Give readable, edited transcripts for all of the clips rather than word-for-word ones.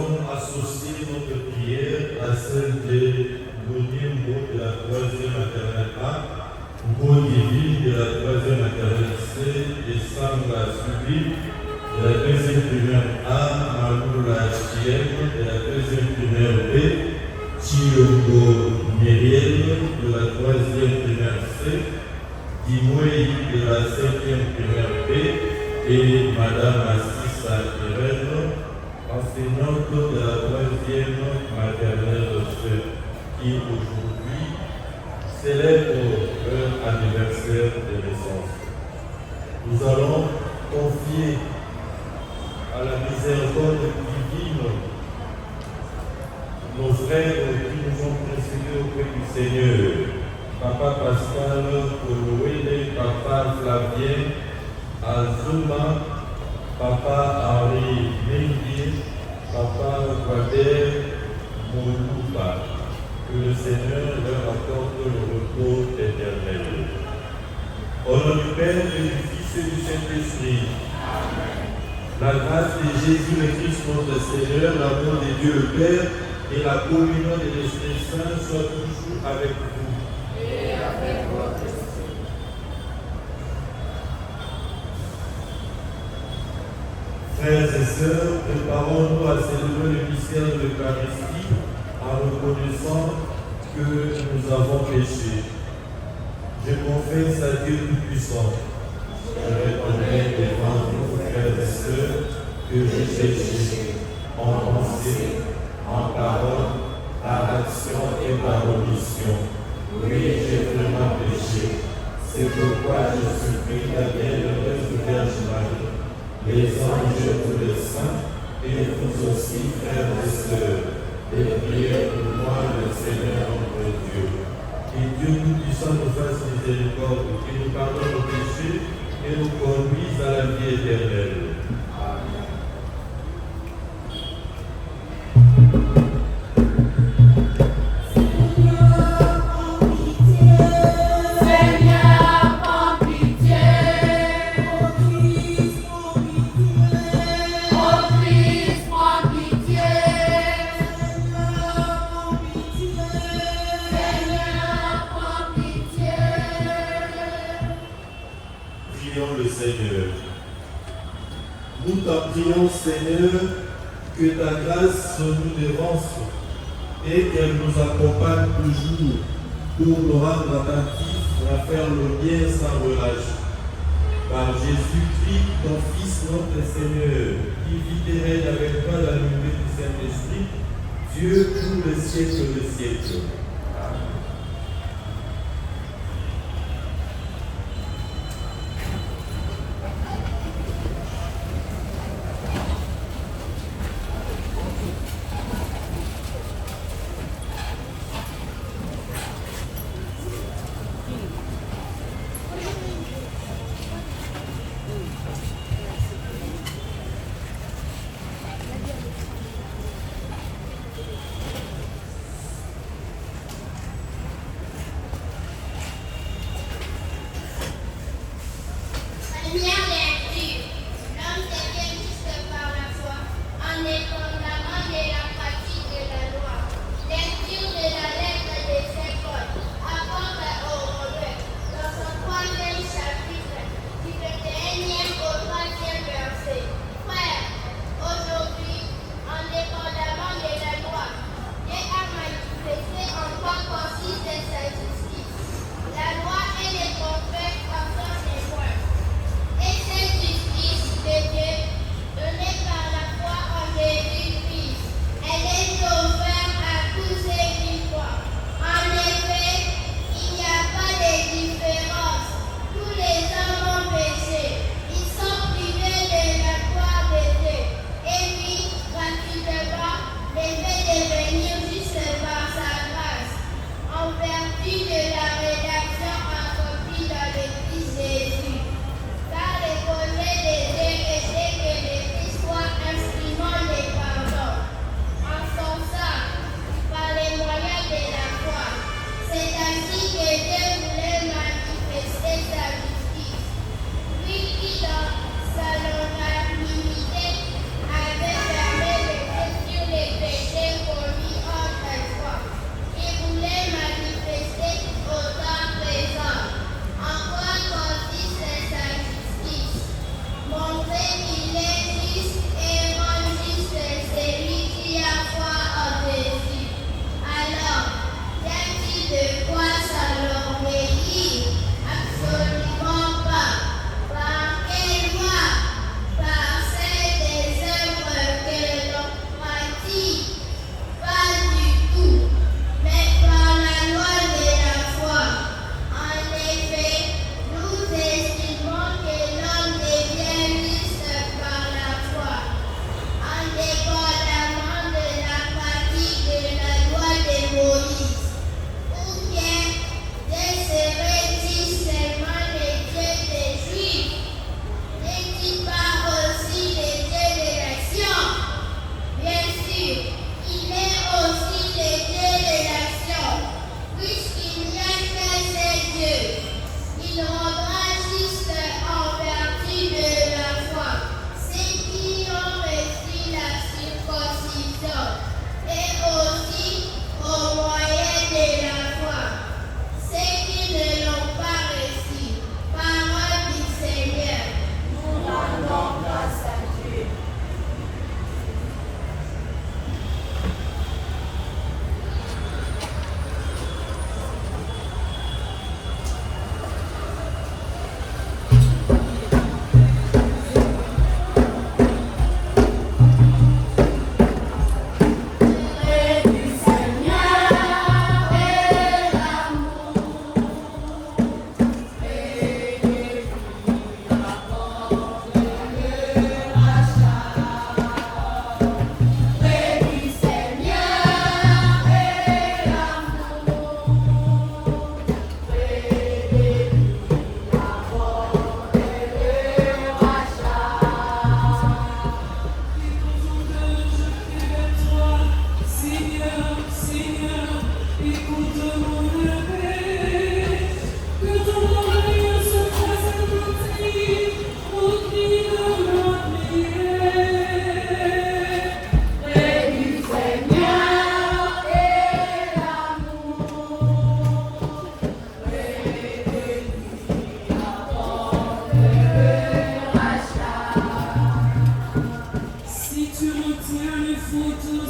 allons associer notre prière à celle de l'unième mot de la troisième maternelle A, mot divine de la troisième maternelle C, et Sangla suivi de la deuxième primaire A, Malula Chienne de la deuxième primaire B, Chiongo Myriel de la troisième primaire C, Dimoué de la cinquième primaire B et Madame Assissa Irène, enseignante de la troisième maternelle C, qui aujourd'hui célèbre leur anniversaire de naissance. Nous allons confier à la miséricorde divine nos frères qui nous ont précédés auprès du Seigneur. Papa Pascal, Kouloué, Papa Flavien, Azuma, Papa Henri Mengi, Papa Guader, Moulouba. Que le Seigneur leur accorde le repos éternel. Au nom du Père, et du Fils et du Saint-Esprit. La grâce de Jésus le Christ notre Seigneur, l'amour de Dieu le Père et la communion de l'Esprit Saint soient toujours avec vous. Et avec votre esprit. Frères et sœurs, préparons-nous à célébrer le mystère de l'Eucharistie en reconnaissant que nous avons péché. Je confesse à Dieu Tout-Puissant. Je reconnais devant vous, frères et sœurs, que j'ai péché en pensée, en parole, par action et par omission. Oui, j'ai vraiment péché. C'est pourquoi je supplie la bienheureuse Vierge Marie, les anges et tous les saints, et vous aussi, frères et sœurs, et priez pour moi, le Seigneur notre Dieu. Que Dieu Tout-Puissant nous fasse miséricorde, qu'il nous pardonne nos péchés et nous conduise à la vie éternelle. Amen. Nous t'en prions, Seigneur, que ta grâce nous dévance et qu'elle nous accompagne toujours pour nous rendre attentifs à faire le bien sans relâche. Par Jésus-Christ, ton Fils, notre Seigneur, qui vit et règne avec toi dans l'unité du Saint-Esprit, Dieu pour le siècle des siècles.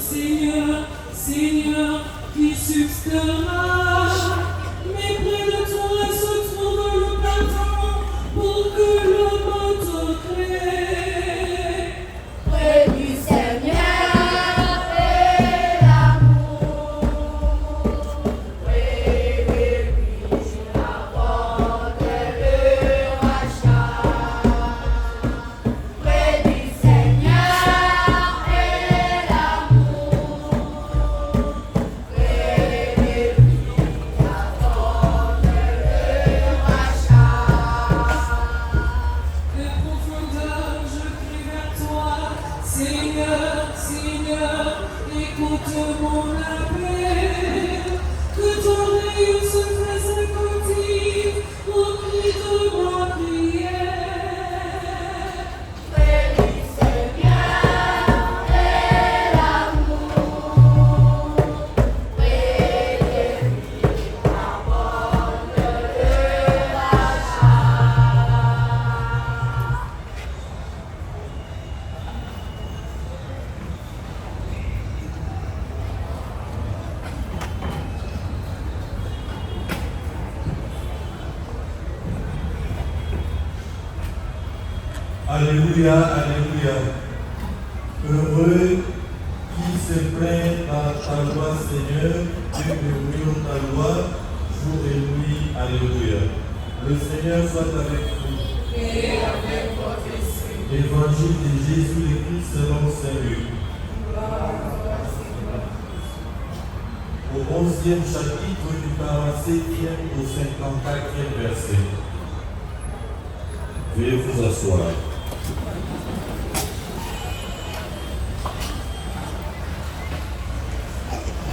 Seigneur, Seigneur, qui subsistera. Mais près de toi se trouve le printemps pour que l'homme te crée. Près du Seigneur est l'amour. Près de lui apporte le rachat. Près du Seigneur est l'amour. Près de lui apporte le rachat. De profondeur, je crie vers toi, Seigneur, Seigneur, écoute mon appel. Que ton règne se fasse attentif au cri de ma prière. Près du Seigneur est l'amour. Près de lui apporte le rachat. Alléluia, Alléluia. Heureux qui se plaint dans ta loi, Seigneur, Dieu murmure ta loi, jour et nuit. Alléluia. Le Seigneur soit avec vous. Et avec votre esprit. Évangile de Jésus le Christ selon Saint Luc. Au 11e chapitre du 47e au 54e verset. Veuillez vous asseoir.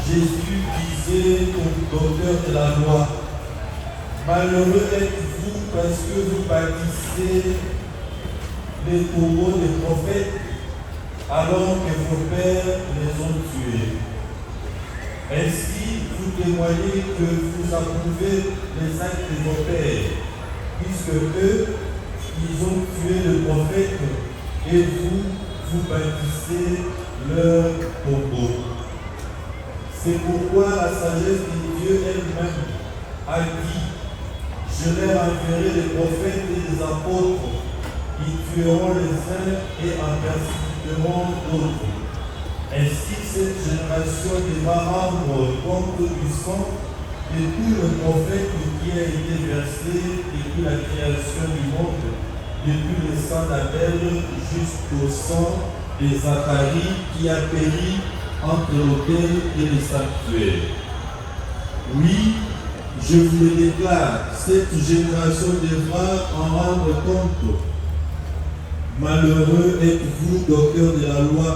Jésus disait au docteur de la loi, malheureux êtes-vous parce que vous bâtissez les tombeaux des prophètes alors que vos pères les ont tués. Ainsi, vous témoignez que vous approuvez les actes de vos pères, puisque eux, ils ont tué le prophète et vous, vous bâtissez leur tombeau. C'est pourquoi la sagesse de Dieu elle-même a dit, je leur enverrai des prophètes et des apôtres, ils tueront les uns et en persécuteront d'autres. Ainsi, cette génération devra rendre compte du sang de tout le prophète qui a été versé depuis la création du monde, depuis le sang d'Abel jusqu'au sang de Zacharie qui a péri entre l'autel et le sanctuaire. Oui, je vous le déclare, cette génération devra en rendre compte. Malheureux êtes-vous, docteurs de la loi,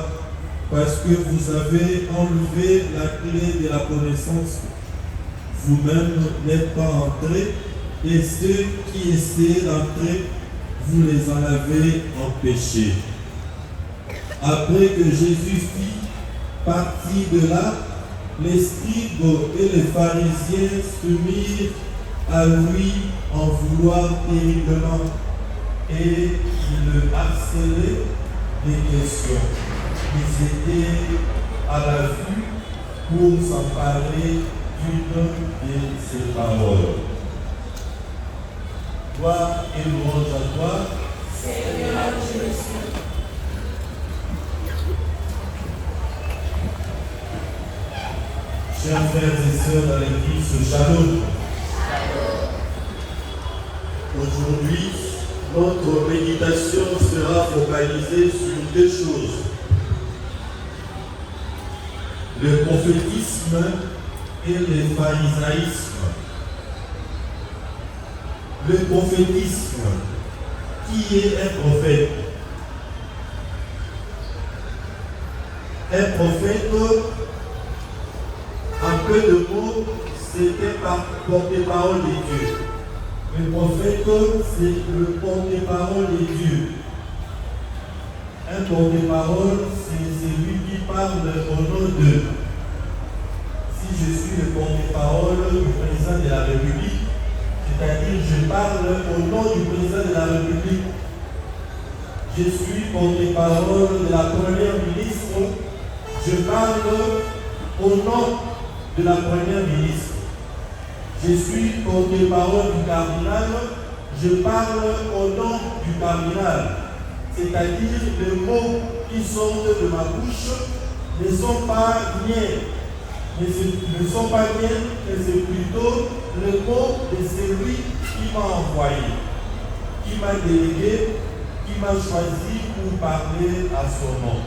parce que vous avez enlevé la clé de la connaissance. Vous-même n'êtes pas entrés, et ceux qui essaient d'entrer, vous les en avez empêchés. Après que Jésus fit partie de là, les scribes et les pharisiens se mirent à lui en vouloir terriblement, et ils le harcelaient des questions. Ils étaient à la vue pour s'emparer d'une de ses paroles. Gloire et louange à toi, Seigneur Jésus. chers frères et sœurs dans l'église Shalom. Aujourd'hui, notre méditation sera focalisée sur deux choses. Le prophétisme et le pharisaïsme. Le prophétisme. Qui est un prophète? Un prophète, en peu de mots, c'était par porte-parole de Dieu. Le prophète, c'est le porte-parole de Dieu. Un porte-parole, c'est celui qui parle au nom d'eux. Si je suis le porte-parole du président de la République, c'est-à-dire je parle au nom du président de la République. Je suis porte-parole de la première ministre, je je parle au nom de la première ministre. Je suis porte-parole du cardinal, je parle au nom du cardinal. C'est-à-dire les mots qui sortent de ma bouche ne sont pas miens, mais c'est plutôt le mot de celui qui m'a envoyé, qui m'a délégué, qui m'a choisi pour parler à son nom.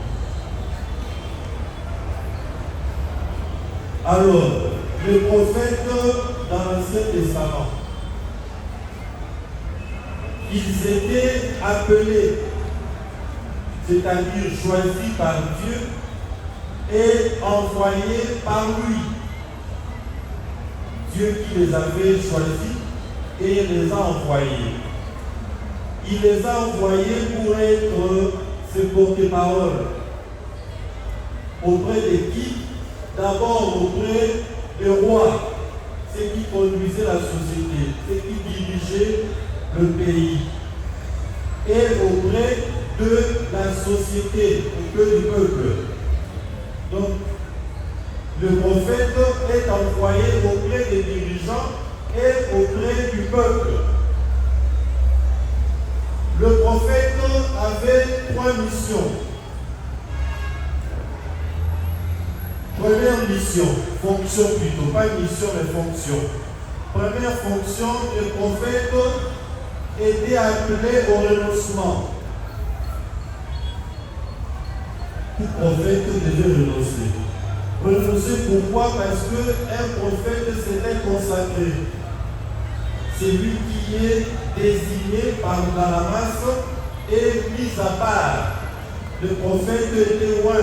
Alors, les prophètes dans l'Ancien Testament, ils étaient appelés, c'est-à-dire choisis par Dieu et envoyés par lui. Dieu qui les avait choisis et les a envoyés. Il les a envoyés pour être ses porte-parole. Auprès de qui? D'abord auprès des rois, ceux qui conduisaient la société, ceux qui dirigeaient le pays. Et auprès de la société, auprès du peuple. Donc, le prophète est envoyé auprès des dirigeants et auprès du peuple. Le prophète avait 3 missions. Première mission, fonction plutôt, pas mission mais fonction. Première fonction, le prophète était appelé au renoncement. Tout prophète devait renoncer. Renoncer pourquoi? Parce qu'un prophète s'était consacré. C'est lui qui est désigné par la masse et mis à part. Le prophète était loin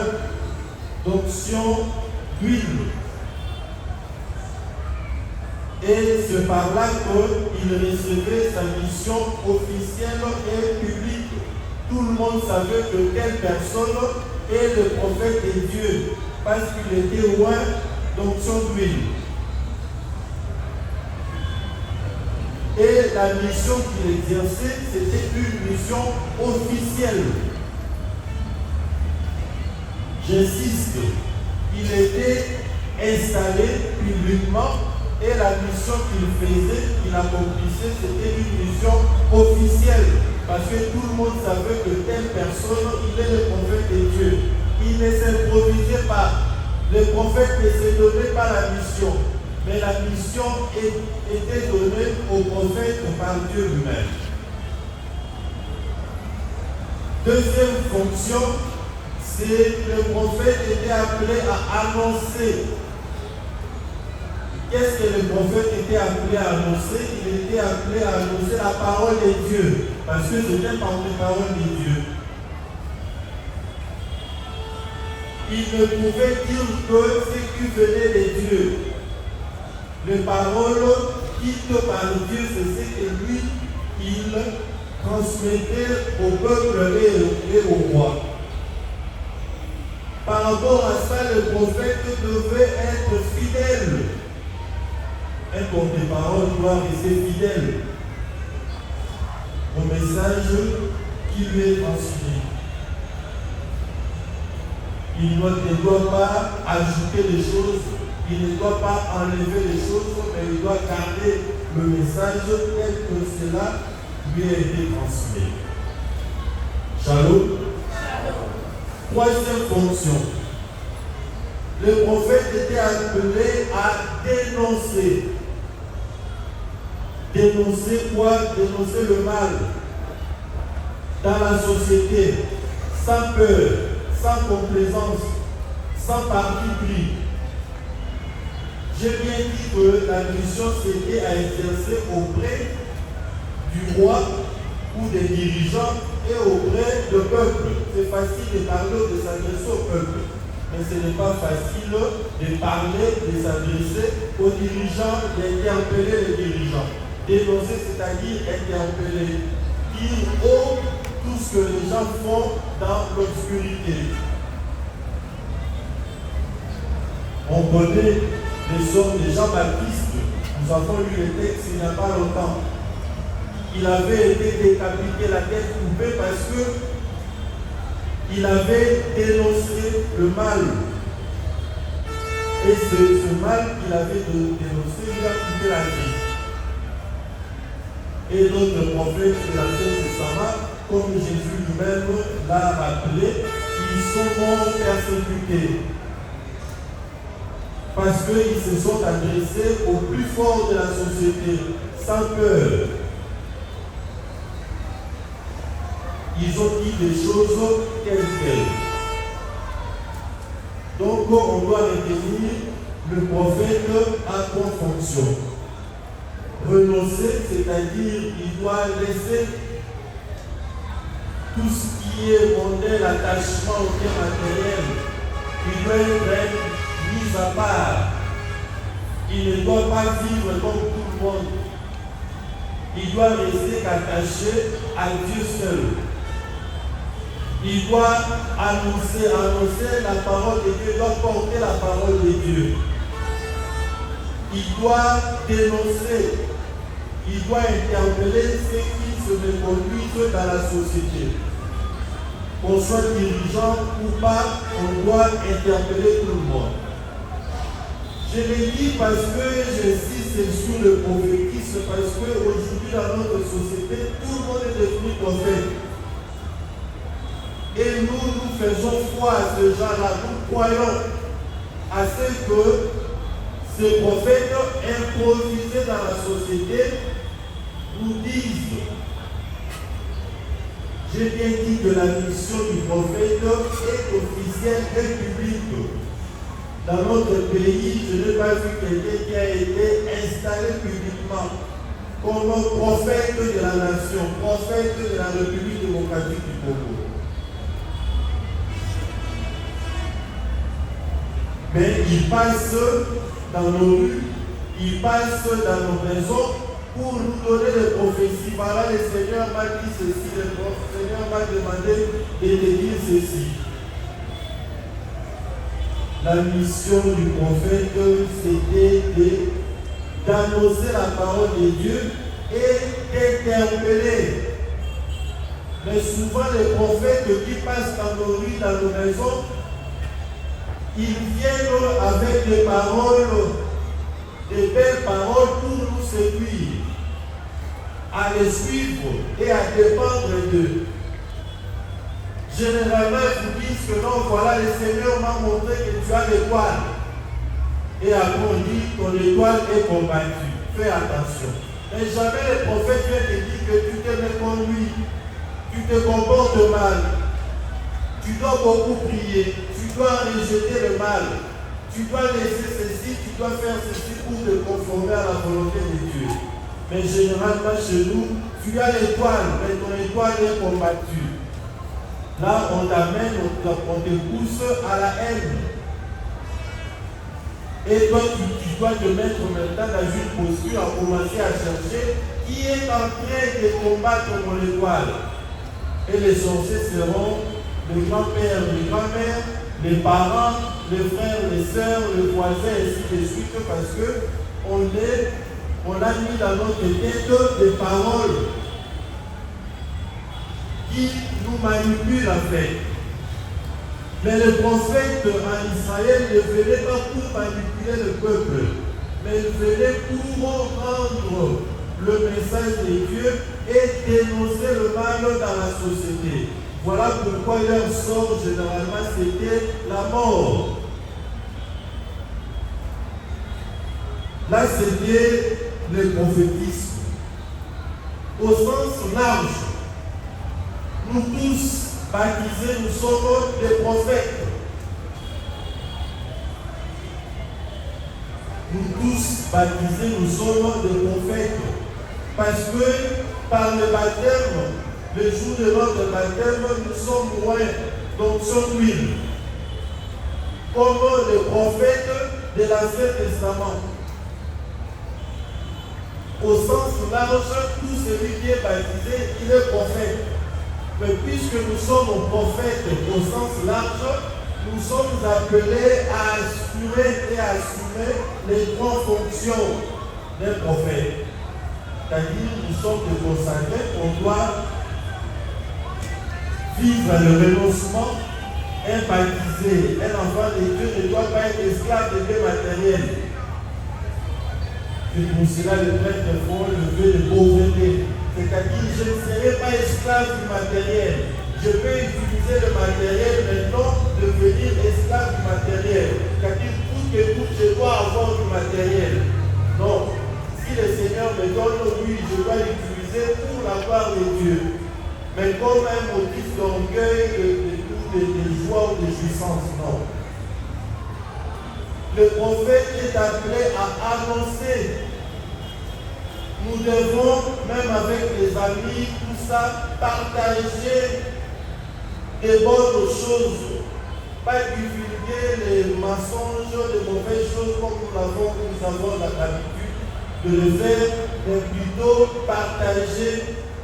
d'onction d'huile. Et c'est par là qu'il recevait sa mission officielle et publique. Tout le monde savait que telle personne est le prophète de Dieu, parce qu'il était loin d'onction d'huile. Et la mission qu'il exerçait, c'était une mission officielle. J'insiste, il était installé publiquement et la mission qu'il faisait, qu'il accomplissait, c'était une mission officielle. Parce que tout le monde savait que telle personne, il est le prophète de Dieu. Il ne s'improvisait pas. Le prophète ne se donnait pas la mission. Mais la mission était donnée au prophète par Dieu lui-même. Deuxième fonction, c'est que le prophète était appelé à annoncer. Qu'est-ce que le prophète était appelé à annoncer? Il était appelé à annoncer la parole de Dieu, parce que c'était par les paroles de Dieu. Il ne pouvait dire que ce qui venait de Dieu. Les paroles dites par Dieu, c'est ce que lui, il transmettait au peuple et au roi. Par rapport à ça, le prophète devait être fidèle. Un porte-parole doit rester fidèle au message qui lui est transmis. Il ne doit pas ajouter des choses, il ne doit pas enlever les choses, mais il doit garder le message tel que cela lui a été transmis. Shalom. Troisième fonction. Le prophète était appelé à dénoncer. Dénoncer quoi? Dénoncer le mal dans la société, sans peur, sans complaisance, sans parti pris. J'ai bien dit que la mission c'était à exercer auprès du roi ou des dirigeants et auprès du peuple. C'est facile de parler, de s'adresser au peuple. Mais ce n'est pas facile de parler, de s'adresser aux dirigeants, d'interpeller les dirigeants. Dénoncer, c'est-à-dire interpeller, dire haut tout ce que les gens font dans l'obscurité. On connaît l'histoire de Jean-Baptiste. Nous avons lu le texte il n'y a pas longtemps. Il avait été décapité, la tête coupée parce que il avait dénoncé le mal Et ce mal qu'il avait dénoncé lui a coûté la vie. Et d'autres prophètes de l'Ancien Testament, comme Jésus lui-même l'a rappelé, ils sont morts persécutés. Parce qu'ils se sont adressés au plus fort de la société, sans peur. Ils ont dit des choses telles quelles. Donc on doit retenir le prophète à trois fonctions. Renoncer, c'est-à-dire il doit laisser tout ce qui est mondain, l'attachement au bien matériel. Il doit être mis à part. Il ne doit pas vivre comme tout le monde. Il doit rester attaché à Dieu seul. Il doit annoncer la parole de Dieu, il doit porter la parole de Dieu. Il doit dénoncer, il doit interpeller ceux qui se méconduisent dans la société. Qu'on soit dirigeant ou pas, on doit interpeller tout le monde. Je le dis parce que j'insiste sur le prophétisme, parce qu'aujourd'hui dans notre société, tout le monde est devenu prophète. Et nous faisons foi à ce genre-là, nous croyons à ce que ces prophètes improvisés dans la société nous disent. J'ai bien dit que la mission du prophète est officielle et publique. Dans notre pays, je n'ai pas vu quelqu'un qui a été installé publiquement comme prophète de la nation, prophète de la République démocratique du Congo. Mais il passe dans nos rues, il passe dans nos maisons pour nous donner des prophéties. Voilà, le Seigneur m'a dit ceci, le Seigneur m'a demandé de dire ceci. La mission du prophète, c'était d'annoncer la parole de Dieu et d'interpeller. Mais souvent, les prophètes qui passent dans nos rues, dans nos maisons, ils viennent avec des paroles, des belles paroles pour nous séduire, à les suivre et à dépendre d'eux. Généralement, ils vous disent que non, voilà, le Seigneur m'a montré que tu as l'étoile. Et après, on dit que ton étoile est combattue. Fais attention. Mais jamais le prophète vient te dire que tu te mets comme lui, tu te comportes mal, tu dois beaucoup prier. Tu dois rejeter le mal. Tu dois laisser ceci, tu dois faire ceci pour te conformer à la volonté de Dieu. Mais généralement chez nous, tu as l'étoile, mais ton étoile est combattue. Là, on t'amène, on te pousse à la haine. Et toi, tu dois te mettre maintenant dans une posture à commencer à chercher qui est en train de combattre mon étoile. Et les sorciers seront les grands-pères, les grands-mères, les parents, les frères, les sœurs, les voisins, et ainsi de suite, parce qu'on a mis dans notre tête des paroles qui nous manipulent en fait. Mais le prophète en Israël ne venait pas pour manipuler le peuple, mais il venait pour rendre le message de Dieu et dénoncer le mal dans la société. Voilà pourquoi leur sort généralement c'était la mort. Là c'était le prophétisme. Au sens large, nous tous baptisés, nous sommes des prophètes. Nous tous baptisés, nous sommes des prophètes. Parce que par le baptême, le jour de notre baptême, nous sommes loin d'onction d'huile. Comme les prophètes de l'Ancien Testament. Au sens large, tout celui qui est baptisé, il est prophète. Mais puisque nous sommes prophètes au sens large, nous sommes appelés à assurer et à assumer les trois fonctions d'un prophète. C'est-à-dire, nous sommes des consacrés, on doit vivre le renoncement, un baptisé, un enfant de Dieu ne doit pas être esclave de biens matériels. C'est pour cela le prêtre font le vœu de pauvreté. C'est-à-dire, je ne serai pas esclave du matériel. Je peux utiliser le matériel, mais non devenir esclave du matériel. C'est-à-dire, coûte que coûte, je dois avoir du matériel. Non. Si le Seigneur me donne, oui, je dois l'utiliser pour la gloire de Dieu. Mais comme un motif d'orgueil, de joie ou de jouissance, non. Le prophète est appelé à annoncer. Nous devons, même avec les amis, tout ça, partager des bonnes choses. Pas divulguer les mensonges, les mauvaises choses comme nous avons l'habitude de le faire, mais plutôt partager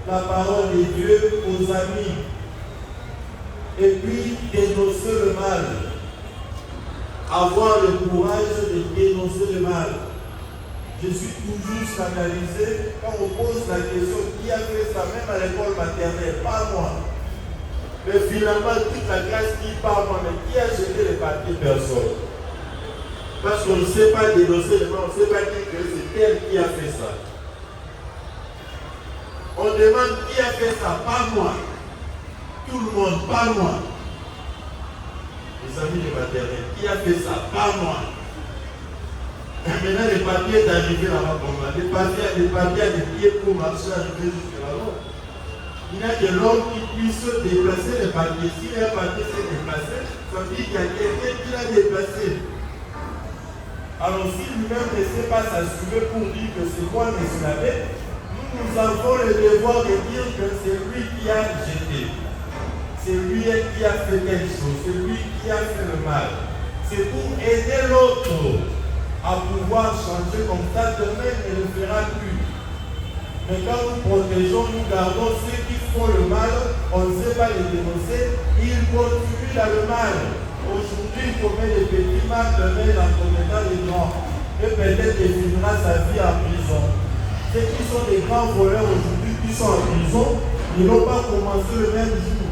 la parole de Dieu aux amis. Et puis dénoncer le mal. Avoir le courage de dénoncer le mal. Je suis toujours scandalisé quand on pose la question qui a fait ça, même à l'école maternelle, pas moi. Mais finalement, toute la classe dit pas moi, mais qui a jeté les papiers? Personne. Parce qu'on ne sait pas dénoncer le mal, on ne sait pas dire que c'est elle qui a fait ça. On demande qui a fait ça, pas moi. Tout le monde, pas moi. Les amis de maternelle, qui a fait ça, pas moi. Maintenant, les papiers sont arrivés là-bas pour moi. Les papiers à des pieds pour marcher arriver jusque là-bas. Il y a que l'homme qui puisse déplacer les papiers. Si un papier s'est déplacé, ça veut dire qu'il y a quelqu'un qui l'a déplacé. Alors, si lui-même ne sait pas s'assumer pour dire que c'est moi qui l'avais, nous avons le devoir de dire que c'est lui qui a jeté. C'est lui qui a fait quelque chose. C'est lui qui a fait le mal. C'est pour aider l'autre à pouvoir changer, comme ça demain ne le fera plus. Mais quand nous protégeons, nous gardons ceux qui font le mal, on ne sait pas les dénoncer, ils continuent dans le mal. Aujourd'hui, il commet des petits mal, demain il en commettra des grands. Et peut-être qu'il finira sa vie en prison. Ceux qui sont des grands voleurs aujourd'hui, qui sont en prison, ils n'ont pas commencé le même jour.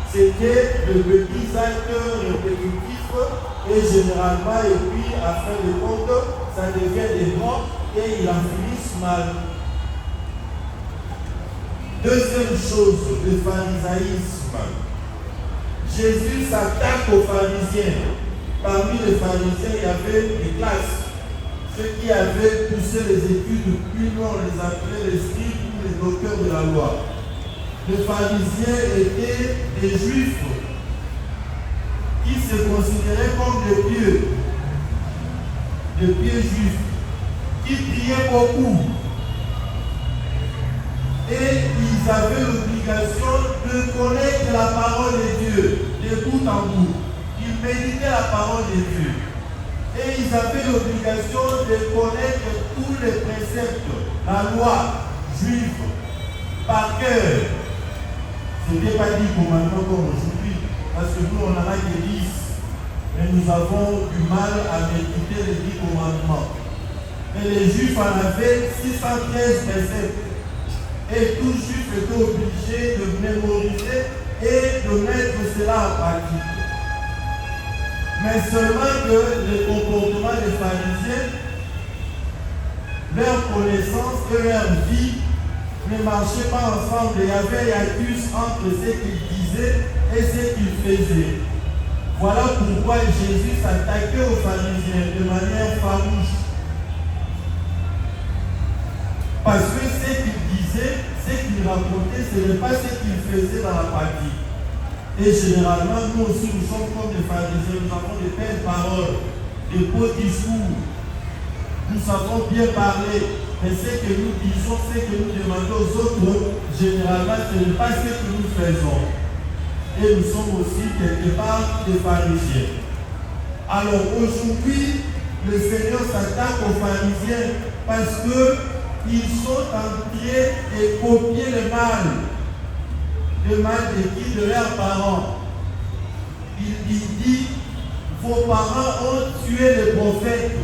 C'était de petits actes répétitifs et généralement, et puis à fin de compte, ça devient des grands et ils en finissent mal. Deuxième chose, le pharisaïsme. Jésus s'attaque aux pharisiens. Parmi les pharisiens, il y avait des classes. Ceux qui avaient poussé les études plus loin, on les appelait les scribes ou les docteurs de la loi. Les pharisiens étaient des juifs qui se considéraient comme des pieux juifs, qui priaient beaucoup. Et ils avaient l'obligation de connaître la parole de Dieu, de bout en bout. Ils méditaient la parole de Dieu. Et ils avaient l'obligation de connaître tous les préceptes, la loi juive, par cœur. Ce n'était pas dit commandement comme aujourd'hui, parce que nous on en a que 10, mais nous avons du mal à méditer les 10 commandements. Mais les Juifs en avaient 613 préceptes. Et tout Juif était obligé de mémoriser et de mettre cela en pratique. Mais seulement que le comportement des pharisiens, leur connaissance et leur vie ne marchaient pas ensemble. Il y avait hiatus entre ce qu'ils disaient et ce qu'ils faisaient. Voilà pourquoi Jésus s'attaquait aux pharisiens de manière farouche. Parce que ce qu'ils disaient, ce qu'ils racontaient, ce n'est pas ce qu'ils faisaient dans la pratique. Et généralement, nous aussi, nous sommes comme des pharisiens, nous avons de belles paroles, de beaux discours. Nous savons bien parler, mais ce que nous disons, ce que nous demandons aux autres, généralement, ce n'est pas ce que nous faisons. Et nous sommes aussi quelque part des pharisiens. Alors aujourd'hui, le Seigneur s'attaque aux pharisiens parce qu'ils sont en train de copier le mal. Le mal de qui? De leurs parents. Il dit, vos parents ont tué les prophètes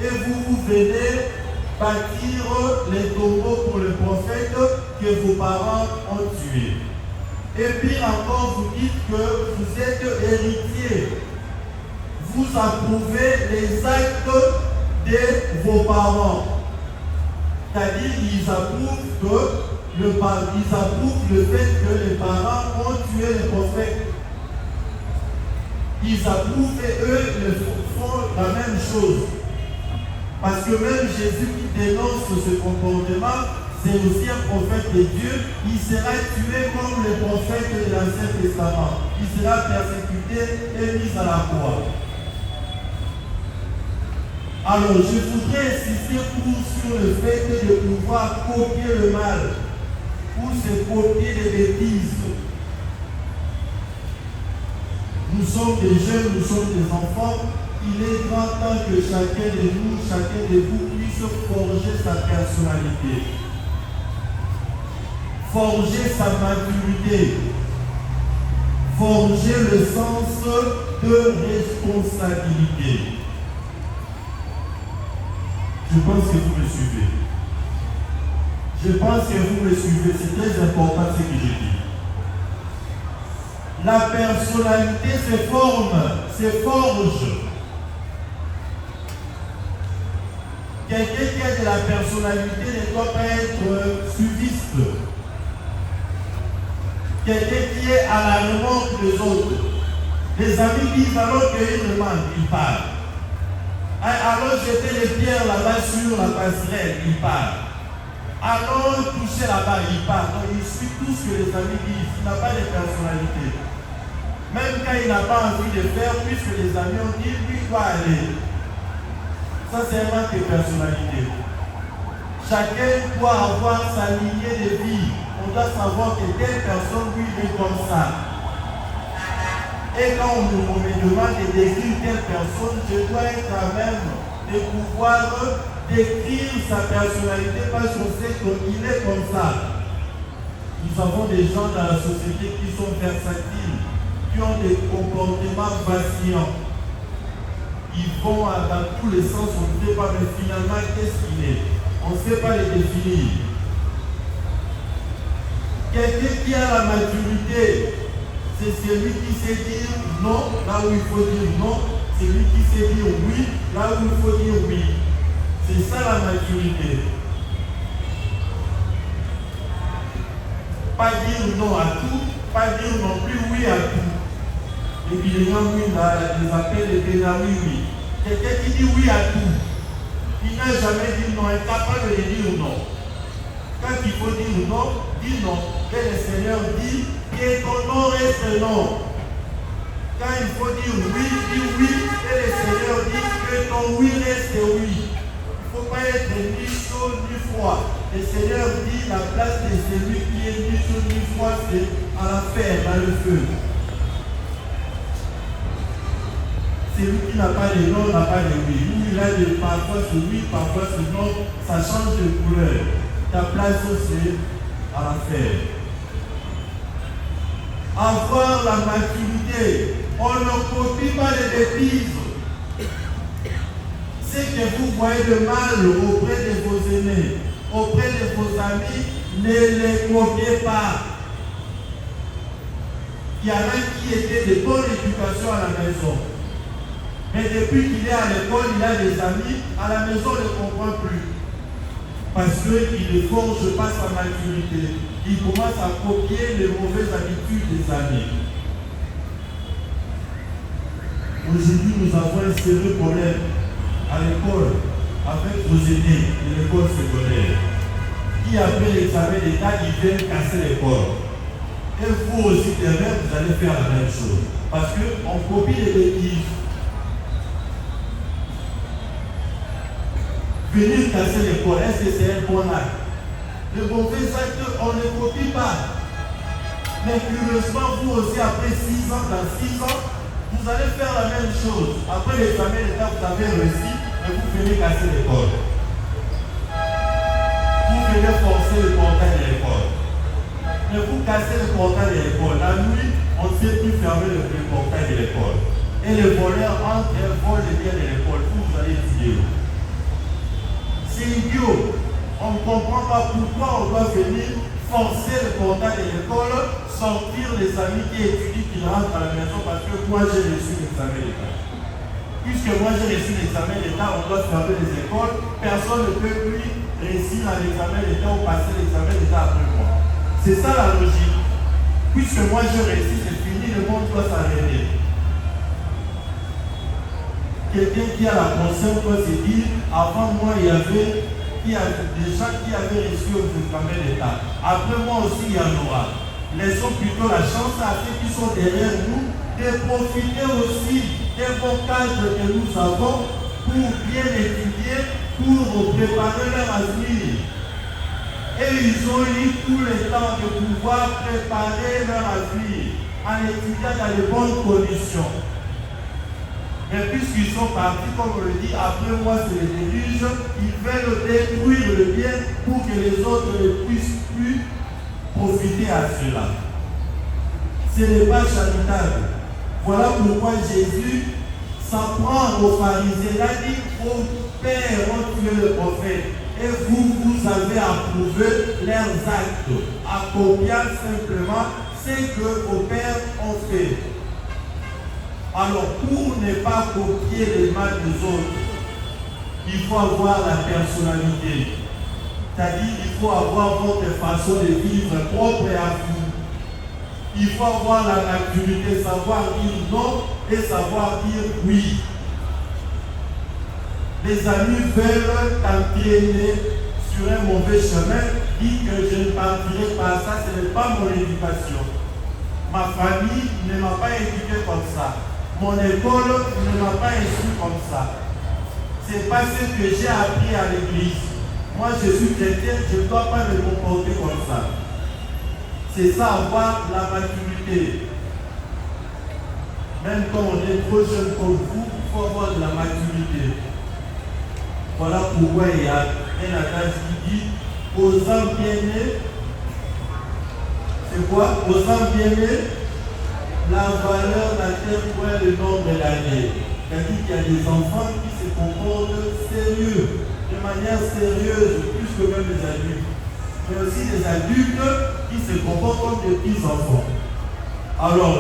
et vous venez bâtir les tombeaux pour les prophètes que vos parents ont tués. Et puis encore, vous dites que vous êtes héritier. Vous approuvez les actes de vos parents. C'est-à-dire qu'ils approuvent le fait que les parents ont tué les prophètes. Ils approuvent et eux font la même chose. Parce que même Jésus qui dénonce ce comportement, c'est aussi un prophète de Dieu. Il sera tué comme les prophètes de l'Ancien Testament. Il sera persécuté et mis à la croix. Alors, je voudrais insister sur le fait de pouvoir copier le mal ou se copier les bêtises. Nous sommes des jeunes, nous sommes des enfants. Il est grand temps que chacun de nous, chacun de vous puisse forger sa personnalité, forger sa maturité, forger le sens de responsabilité. Je pense que vous me suivez. Je pense que vous me suivez. C'est très important ce que je dis. La personnalité se forme, se forge. Quelqu'un qui a de la personnalité ne doit pas être suiviste. Quelqu'un qui est à la remorque des autres. Les amis disent alors qu'il demande, il part. Alors jeter les pierres là-bas sur la passerelle, il part. Alors toucher là-bas, il part. Donc il suit tout ce que les amis disent. Il n'a pas de personnalité. Même quand il n'a pas envie de faire, puisque les amis ont dit, lui doit aller. Ça c'est un manque de personnalité. Chacun doit avoir sa lignée de vie. On doit savoir que telle personne, lui, est comme ça. Et quand on me demande de décrire telle personne, je dois être à même de pouvoir décrire sa personnalité parce qu'on sait qu'il est comme ça. Nous avons des gens dans la société qui sont versatiles, qui ont des comportements vacillants. Ils vont dans tous les sens, on ne sait pas, mais finalement, qu'est-ce qu'il est? On ne sait pas les définir. Quelqu'un qui a la maturité, c'est celui qui sait dire non là où il faut dire non, c'est celui qui sait dire oui là où il faut dire oui. C'est ça la maturité. Pas dire non à tout, pas dire non plus oui à tout. Et puis les gens, oui, là, les appellent les pénales, oui. Quelqu'un qui dit oui à tout, il n'a jamais dit non, est capable de dire non. Quand il faut dire non, dis non. Et le Seigneur dit que ton non reste non. Quand il faut dire oui, dis oui. Et le Seigneur dit que ton oui reste oui. Il ne faut pas être ni chaud ni froid. Le Seigneur dit la place de celui qui est ni chaud ni froid, c'est à la fer, dans le feu. Celui qui n'a pas de non n'a pas de oui. Où il a de parfois ce oui, parfois ce non, ça change de couleur. Ta place c'est à la fer. Avoir la maturité, on ne copie pas les bêtises. Ce que vous voyez de mal auprès de vos aînés, auprès de vos amis, ne les copiez pas. Il y en a qui étaient de bonne éducation à la maison. Mais depuis qu'il est à l'école, il a des amis, à la maison, il ne comprend plus. Parce qu'il ne forge pas sa maturité. Il commence à copier les mauvaises habitudes des amis. Aujourd'hui, nous avons un sérieux problème à l'école avec vos aînés de l'école secondaire qui, après l'examen d'État, ils viennent casser l'école. Et vous aussi, derrière, vous allez faire la même chose. Parce qu'on copie les bêtises. Venir casser l'école, est-ce que c'est un bon acte? Le mauvais acte, on ne copie pas. Mais curieusement, vous aussi, après 6 ans, dans 6 ans, vous allez faire la même chose. Après l'examen d'État, vous avez réussi, et vous venez casser l'école. Vous venez forcer le portail de l'école. Mais vous cassez le portail de l'école. La nuit, on ne sait plus fermer le portail de l'école. Et le voleur entre et vole les biens de l'école. Vous allez tirer. C'est idiot. On ne comprend pas pourquoi on doit venir forcer le portail de l'école, sortir les amis qui étudient, qui rentrent à la maison parce que moi j'ai reçu l'examen d'État. Puisque moi j'ai reçu l'examen d'État, on doit fermer les écoles, personne ne peut plus réussir à l'examen d'État ou passer l'examen d'État après moi. C'est ça la logique. Puisque moi j'ai réussi, c'est fini, le monde doit s'arrêter. Quelqu'un qui a la conscience doit se dire, avant moi il y avait des gens qui avaient reçu aux examens d'État. Après moi aussi il y en aura. Laissons plutôt la chance à ceux qui sont derrière nous de profiter aussi des bons cadres que nous avons pour bien étudier, pour préparer leur avenir. Et ils ont eu tout le temps de pouvoir préparer leur avenir en étudiant dans les bonnes conditions. Mais puisqu'ils sont partis, comme on le dit, après moi c'est le déluge, ils veulent détruire le bien pour que les autres ne puissent plus profiter à cela. Ce n'est pas charitable. Voilà pourquoi Jésus s'en prend aux pharisiens. Il a dit, vos pères ont tué le prophète et vous avez approuvé leurs actes, accompagnant simplement ce que vos pères ont fait. Alors, pour ne pas copier les mal des autres, il faut avoir la personnalité. C'est-à-dire, il faut avoir votre façon de vivre propre à vous. Il faut avoir la maturité, savoir dire non et savoir dire oui. Les amis veulent t'entraîner sur un mauvais chemin, dire que je ne partirai pas ça, ce n'est pas mon éducation. Ma famille ne m'a pas éduqué comme ça. Mon école ne m'a pas instruit comme ça. C'est pas ce que j'ai appris à l'église. Moi je suis chrétien, je ne dois pas me comporter comme ça. C'est ça, avoir la maturité. Même quand on est trop jeune comme vous, il faut avoir de la maturité. Voilà pourquoi il y a un adage qui dit aux hommes bien-nés, c'est quoi? Aux hommes bien-nés, la valeur n'atteint point le nombre d'années. C'est-à-dire qu'il y a des enfants qui se comportent sérieux, de manière sérieuse, plus que même les adultes. Mais aussi des adultes qui se comportent comme des petits enfants. Alors,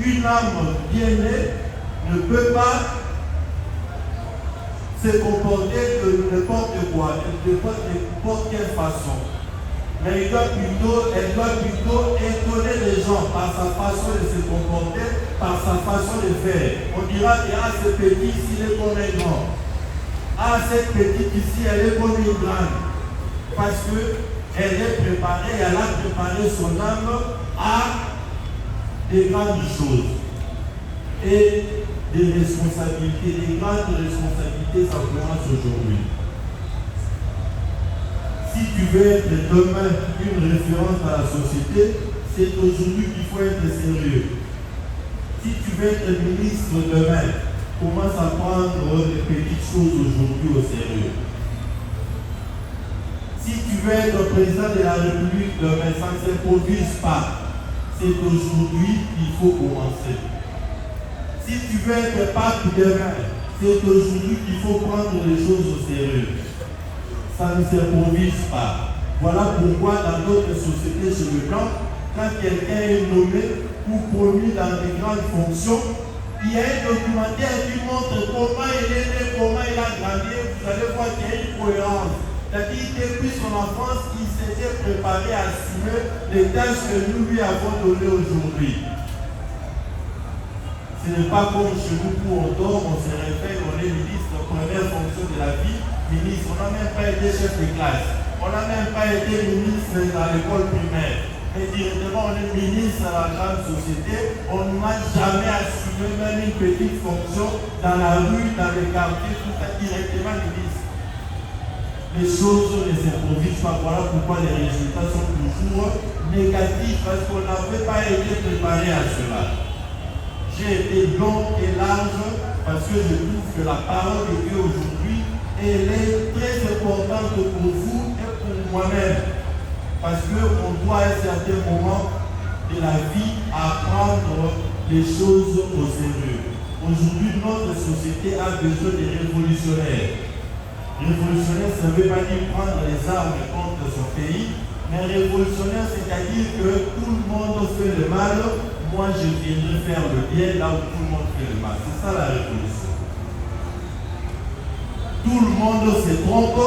une âme bien née ne peut pas se comporter de n'importe quoi, de n'importe quelle façon. Mais elle doit plutôt étonner les gens par sa façon de se comporter, par sa façon de faire. On dira que ce petit ici, il est comme un grand. Cette petite ici, elle est comme une grande. Parce qu'elle est préparée, elle a préparé son âme à des grandes choses. Et des responsabilités, des grandes responsabilités s'appellent aujourd'hui. Si tu veux être demain une référence à la société, c'est aujourd'hui qu'il faut être sérieux. Si tu veux être ministre demain, commence à prendre les petites choses aujourd'hui au sérieux. Si tu veux être président de la République demain, ça ne s'improvise pas. C'est aujourd'hui qu'il faut commencer. Si tu veux être pape demain, c'est aujourd'hui qu'il faut prendre les choses au sérieux. Ça ne s'improvise pas. Voilà pourquoi dans d'autres sociétés chez le blanc, quand quelqu'un est nommé ou promu dans des grandes fonctions, il y a un documentaire qui montre comment il est né, comment il a grandi. Vous allez voir qu'il y a une cohérence. C'est-à-dire que depuis son enfance, il s'était préparé à assumer les tâches que nous lui avons données aujourd'hui. Ce n'est pas comme chez nous où on dort, on se réveille, on est ministre, première fonction de la vie. Ministre, on n'a même pas été chef de classe, on n'a même pas été ministre à l'école primaire, mais directement on est ministre à la grande société, on n'a jamais assumé même une petite fonction dans la rue, dans les quartiers, tout ça, directement ministre. Les choses ne s'improvisent pas, voilà pourquoi les résultats sont toujours négatifs, parce qu'on n'avait pas été préparé à cela. J'ai été long et large, parce que je trouve que la parole de Dieu aujourd'hui, elle est très importante pour vous et pour moi-même. Parce qu'on doit à un certain moment de la vie apprendre les choses au sérieux. Aujourd'hui, notre société a besoin de révolutionnaires. Révolutionnaire, ça ne veut pas dire prendre les armes contre son pays, Mais révolutionnaire, c'est-à-dire que tout le monde fait le mal, moi je viendrai faire le bien là où tout le monde fait le mal. C'est ça la révolution. Tout le monde se trompe,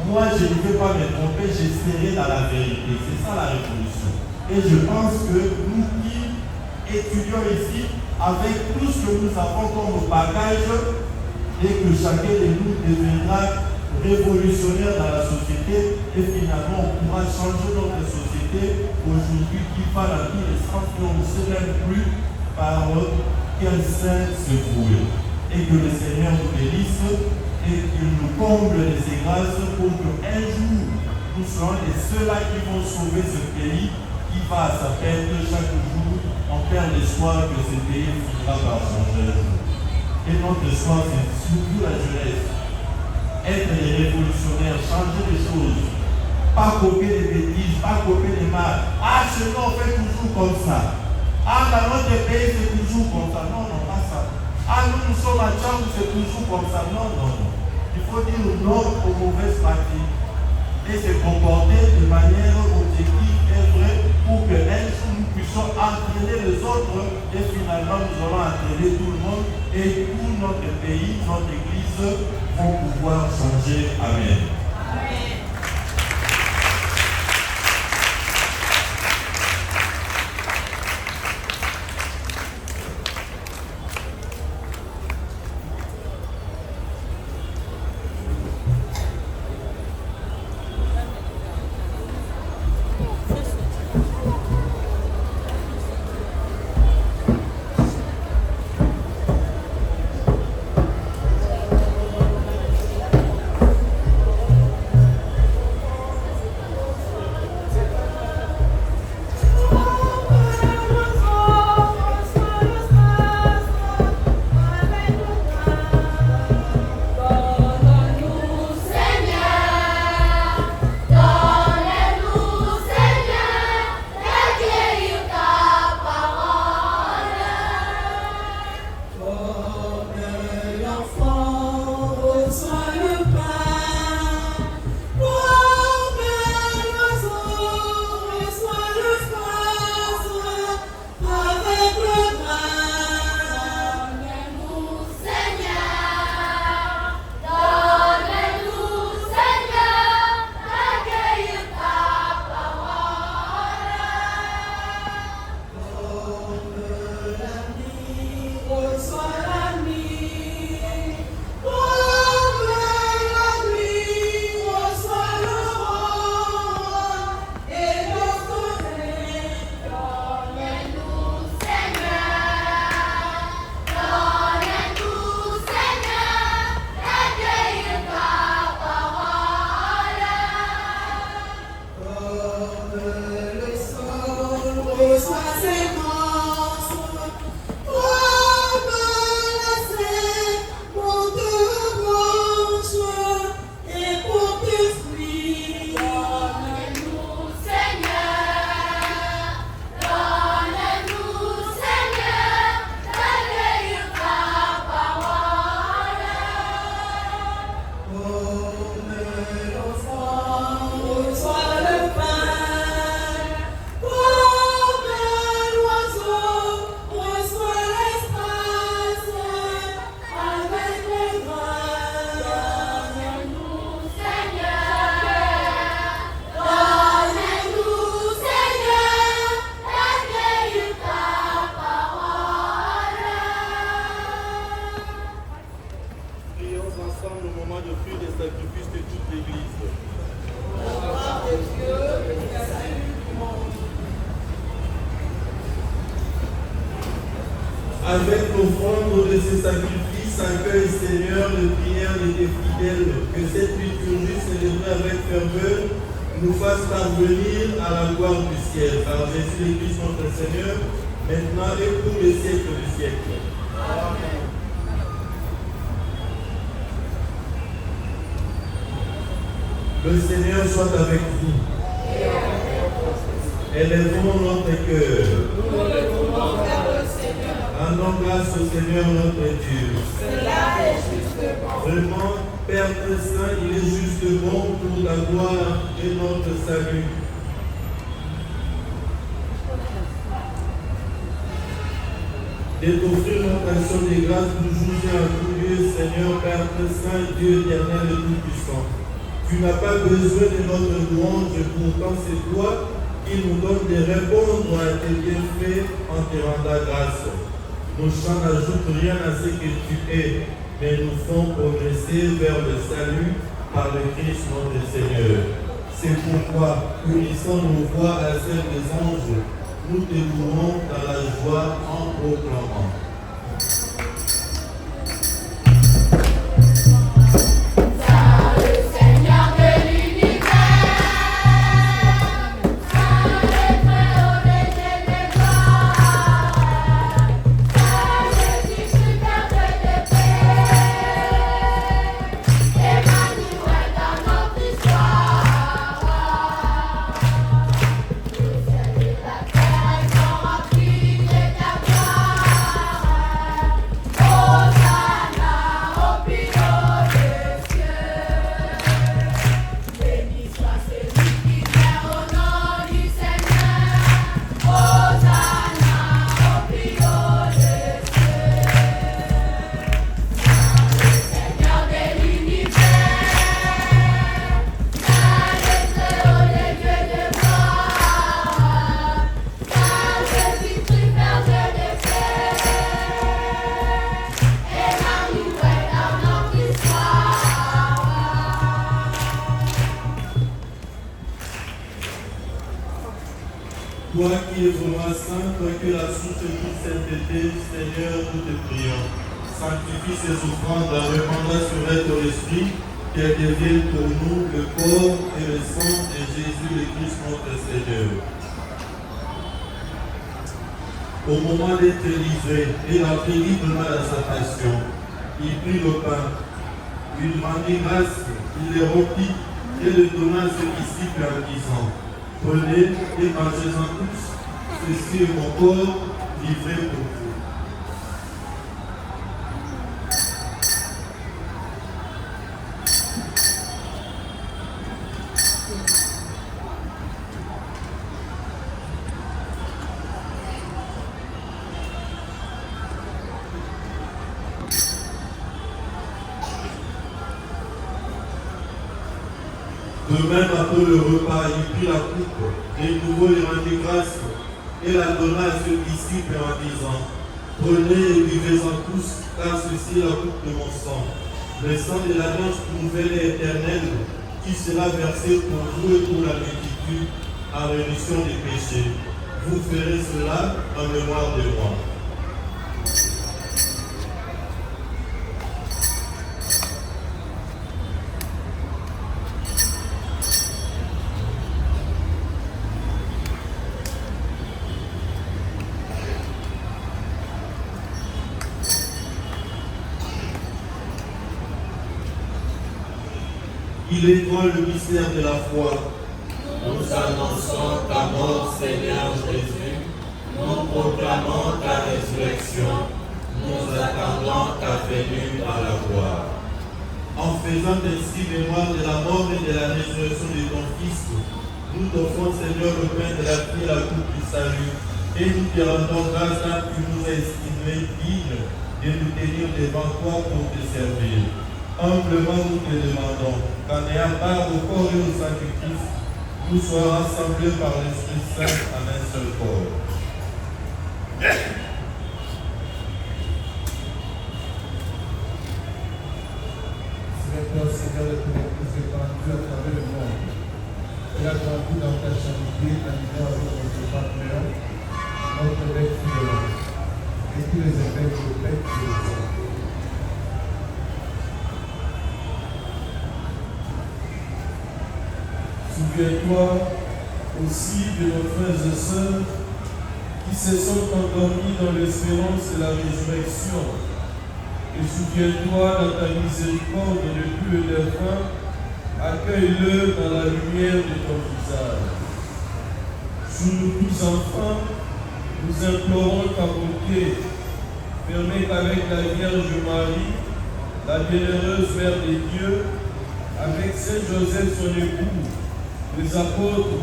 moi je ne vais pas me tromper, je serai dans la vérité. C'est ça la révolution. Et je pense que nous qui étudions ici, avec tout ce que nous avons comme bagage, et que chacun de nous deviendra révolutionnaire dans la société, et finalement on pourra changer notre société aujourd'hui qui va dans tous les sens, et on ne sait même plus par quel sein se vouer. Et que le Seigneur nous bénisse et qu'il nous comble de ses grâces pour qu'un jour nous soyons les ceux-là qui vont sauver ce pays qui va à sa perte chaque jour. On perd l'espoir que ce pays finira par changer. Et notre espoir, c'est surtout la jeunesse. Être des révolutionnaires, changer les choses. Pas copier des bêtises, pas copier des mal. Ah, chez nous, on fait toujours comme ça. Ah, dans notre pays, c'est toujours comme ça. Non, non, pas ça. Ah, nous sommes à Tchang, c'est toujours comme ça. Non, non, non. Il faut dire non aux mauvaises pratiques. Et se comporter de manière objective et vraie pour que un jour nous puissions entraîner les autres et finalement nous allons entraîner tout le monde et tout notre pays, notre église vont pouvoir changer. Amen. Amen. Avec l'offrande de ces sacrifices, accueille, Seigneur, les prières de tes fidèles, que cette liturgie célébrée avec ferveur nous fasse parvenir à la gloire du ciel. Par Jésus le Christ notre Seigneur, maintenant et pour les siècles des siècles. Amen. Le Seigneur soit avec vous. Élevons notre cœur. Rendons grâce au Seigneur notre Dieu. Cela est juste bon. Vraiment, Père très saint, il est juste bon pour ta gloire et notre salut. et t'offrir notre action de grâce toujours et en tout lieu, Seigneur, Père très saint, Dieu éternel et tout-puissant. Tu n'as pas besoin de notre louange, pourtant c'est toi qui nous donne de répondre à tes bienfaits en te rendant grâce. Nos chants n'ajoutent rien à ce que tu es, mais nous font progresser vers le salut par le Christ notre Seigneur. C'est pourquoi, unissant nos voix à celles des anges, nous te louons dans la joie en proclamant. Toi qui es vraiment saint, toi qui es la source de toute sainteté, Seigneur, nous te prions. Sanctifie ces offrandes en répandant sur elles ton esprit, qu'elles deviennent pour nous le corps et le sang de Jésus le Christ notre Seigneur. Au moment d'être livré et d'entrer librement dans sa passion, il prit le pain, il rendit grâce, il le rompit et le donna à ses disciples en disant: prenez et mangez-en tous, ceci est mon corps livré pour vous. De même, après le repas, il prit la coupe et de nouveau il rendit grâce et la donna à ses disciples en disant: prenez et buvez-en tous, car ceci est la coupe de mon sang, le sang de l'alliance nouvelle et éternelle, qui sera versé pour vous et pour la multitude en rémission des péchés. Vous ferez cela en mémoire de moi. Il est grand le mystère de la foi. Nous annonçons ta mort, Seigneur Jésus. Nous proclamons ta résurrection. Nous attendons ta venue dans la gloire. En faisant ainsi mémoire de la mort et de la résurrection de ton Fils, nous t'offrons, Seigneur, le pain de la vie et la coupe du salut. Et nous te rendons grâce car tu nous as estimés dignes de nous tenir devant toi pour te servir. Humblement, nous te demandons qu'en ayant part au corps et au sang du Christ, nous soyons rassemblés par l'Esprit Saint en un seul corps. Seigneur de tous les Christ répandu à travers le monde, et a grandi dans ta charité, en union avec notre partenaire, notre évêque fidèle, et tous les évêques de l'Église de l'Église. Souviens-toi aussi de nos frères et sœurs qui se sont endormis dans l'espérance de la résurrection. Et souviens-toi dans ta miséricorde de tous les défunts, accueille-le dans la lumière de ton visage. Sous nous tous enfants, nous implorons ta bonté. Permets qu'avec la Vierge Marie, la bienheureuse Mère des dieux, avec Saint Joseph son époux, les apôtres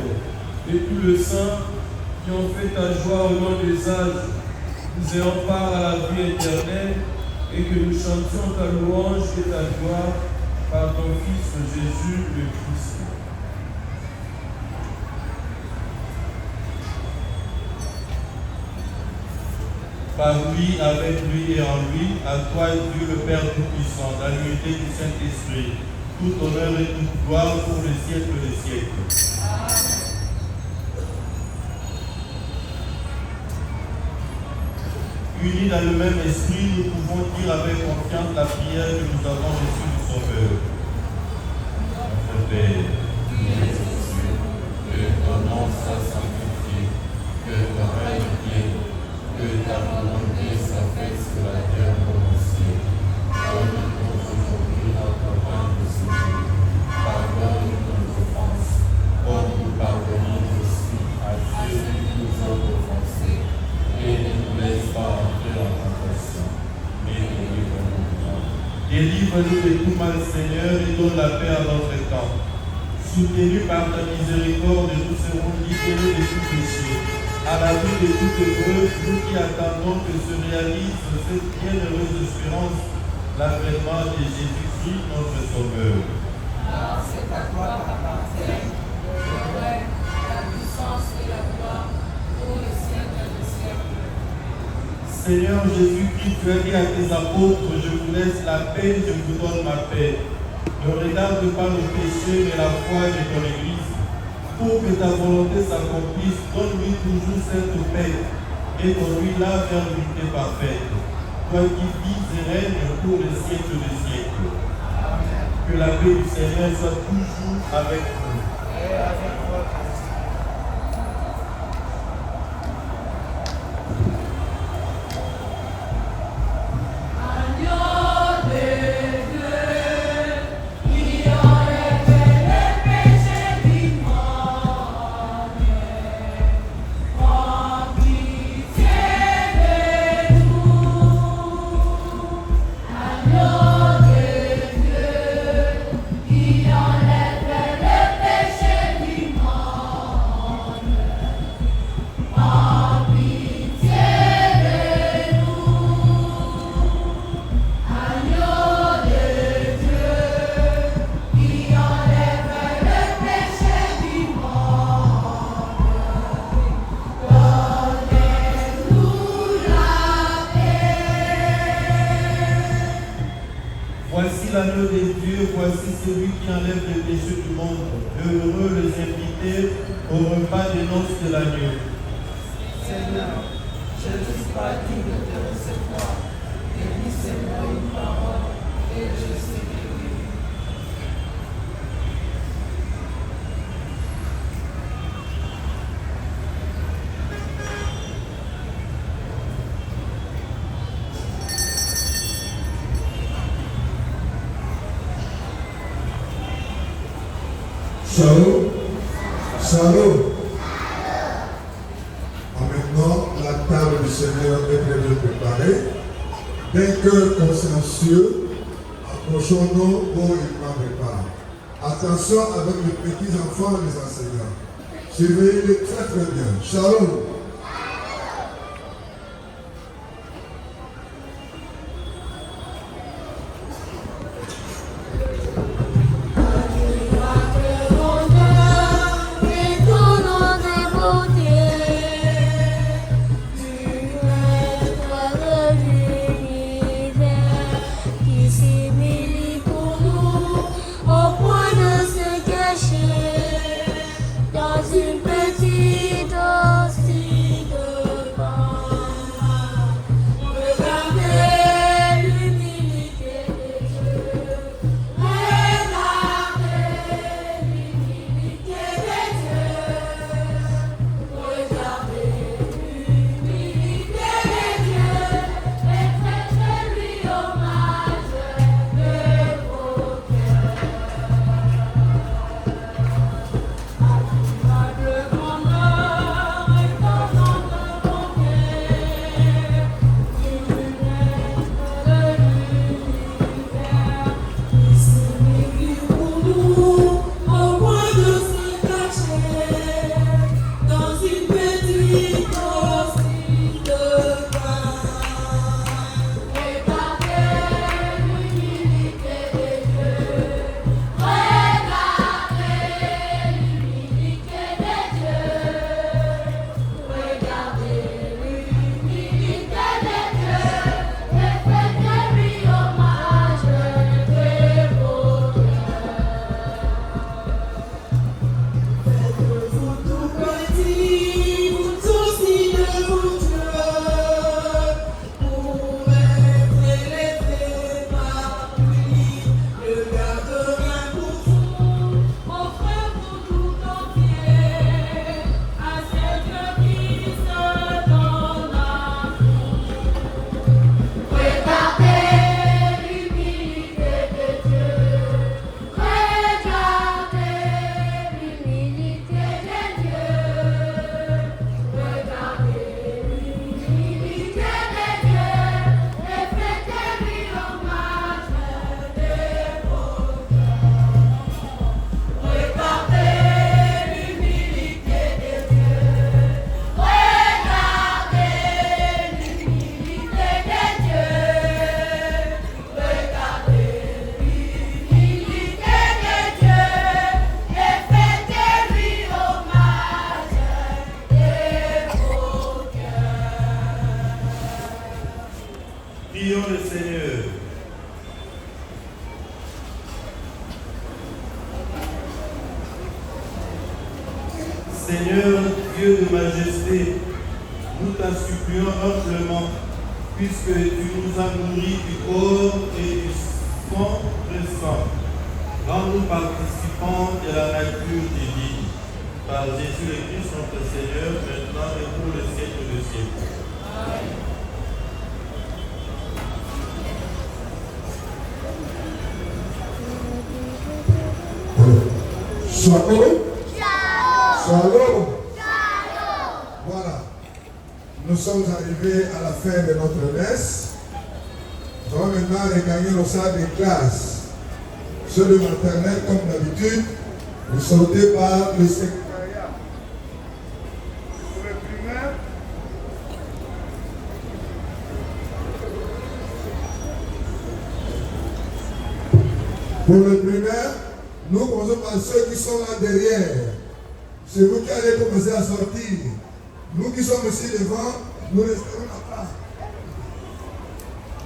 et tout le sang qui ont fait ta joie au long des âges, nous ayons part à la vie éternelle et que nous chantions ta louange et ta gloire par ton Fils Jésus le Christ. Par lui, avec lui et en lui, à toi Dieu le Père Tout-Puissant, dans l'unité du Saint-Esprit, tout honneur et toute gloire pour le siècle des siècles. Unis dans le même esprit, nous pouvons dire avec confiance la prière que nous avons reçue du Sauveur. Notre Père, qui es aux cieux, que ton nom soit sanctifié, que ton règne vienne, que ta volonté soit faite sur la terre comme au ciel. Donne-nous aujourd'hui notre pain de ce jour. Pardonne nos offenses, comme nous pardonnons aussi à ceux qui nous ont offensés. Et ne nous laisse pas entrer en tentation, mais délivre-nous du mal. délivre-nous de tout mal, Seigneur, et donne la paix à notre temps. Soutenus par ta miséricorde, nous serons libérés de tout péché. À l'abri de toute épreuve, nous qui attendons que se réalise cette bienheureuse espérance, l'avènement de Jésus-Christ, notre Sauveur. Alors, c'est à toi qu'appartiennent le règne, la puissance et la gloire pour les siècles des siècles. Seigneur Jésus-Christ, tu as dit à tes apôtres, je vous laisse la paix, je vous donne ma paix. Ne regarde pas le péché, mais la foi de ton Église. Pour que ta volonté s'accomplisse, donne-lui toujours cette paix et conduis-la vers l'unité parfaite. Toi qui vis et règnes pour les siècles des siècles. Que la paix du Seigneur soit toujours avec vous. Et avec votre esprit. Voici l'agneau de Dieu, voici celui qui enlève les péchés du monde. Heureux les invités au repas des noces de l'agneau. Seigneur, je ne suis pas digne de te recevoir. Glissez-moi une parole et je suis guéri. Shalom. Shalom. Maintenant, la table du Seigneur est très bien préparée. D'un cœur consciencieux, approchons-nous pour y prendre part. Attention avec les petits enfants et les enseignants. Suivez-les très très bien. Shalom. Dans une petite hostie. Seigneur, Dieu de majesté, nous t'en supplions humblement, puisque tu nous as nourris du corps et du sang récent. Rends-nous participants de la nature divine. Par Jésus le Christ, notre Seigneur, maintenant et pour le siècle des siècles. Amen. Shalom. Voilà. Nous sommes arrivés à la fin de notre messe. Nous allons maintenant regagner nos salles de classe. Ceux de maternelle, comme d'habitude, vous sortez par le secrétariat. Pour le primaire, nous commençons par ceux qui sont là derrière. C'est vous qui allez commencer à sortir. Nous qui sommes ici devant, nous resterons là-bas.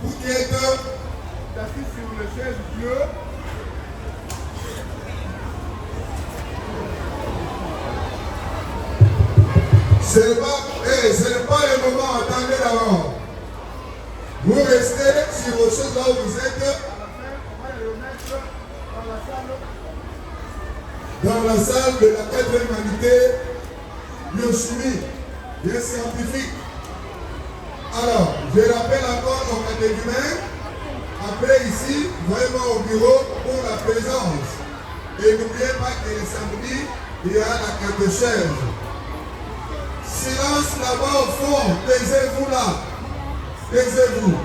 Vous qui êtes assis sur les chaises bleues, ce n'est pas le moment, attendez d'abord. Vous restez sur vos choses là où vous êtes. À la fin, on va les remettre dans la salle de la 4e humanité, biochimie, bien scientifique. Alors, je rappelle encore aux catéchumènes, après ici, vraiment au bureau pour la présence. Et n'oubliez pas que le samedi, il y a la catéchèse. Silence là-bas au fond, taisez-vous là. Taisez-vous.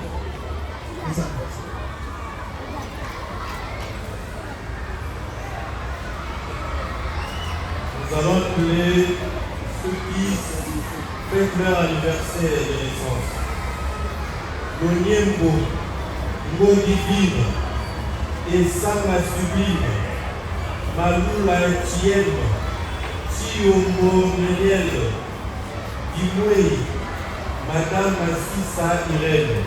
Nous allons appeler ceux qui fêtent leur anniversaire de naissance. Gonyembo, Ngodivine, et Sanga Sublime, Malula Etienne, Chiombo Meniel, Dimoué, Madame Assissa Irène.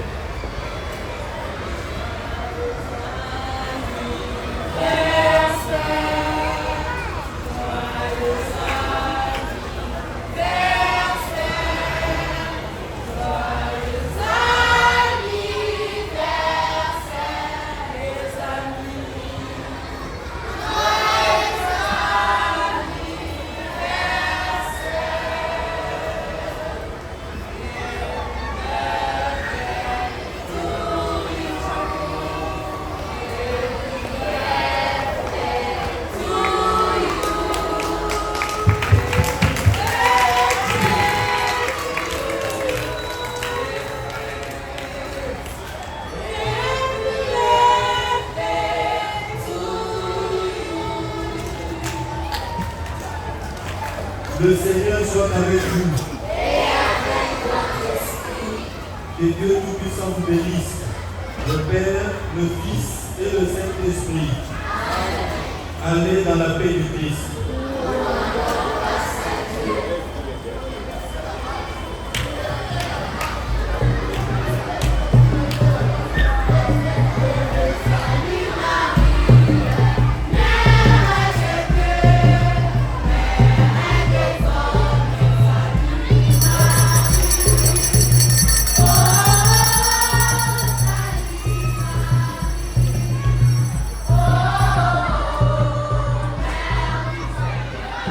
Le Seigneur soit avec vous. Et avec votre esprit. Que Dieu Tout-Puissant vous bénisse, le Père, le Fils et le Saint-Esprit. Allez dans la paix du Christ.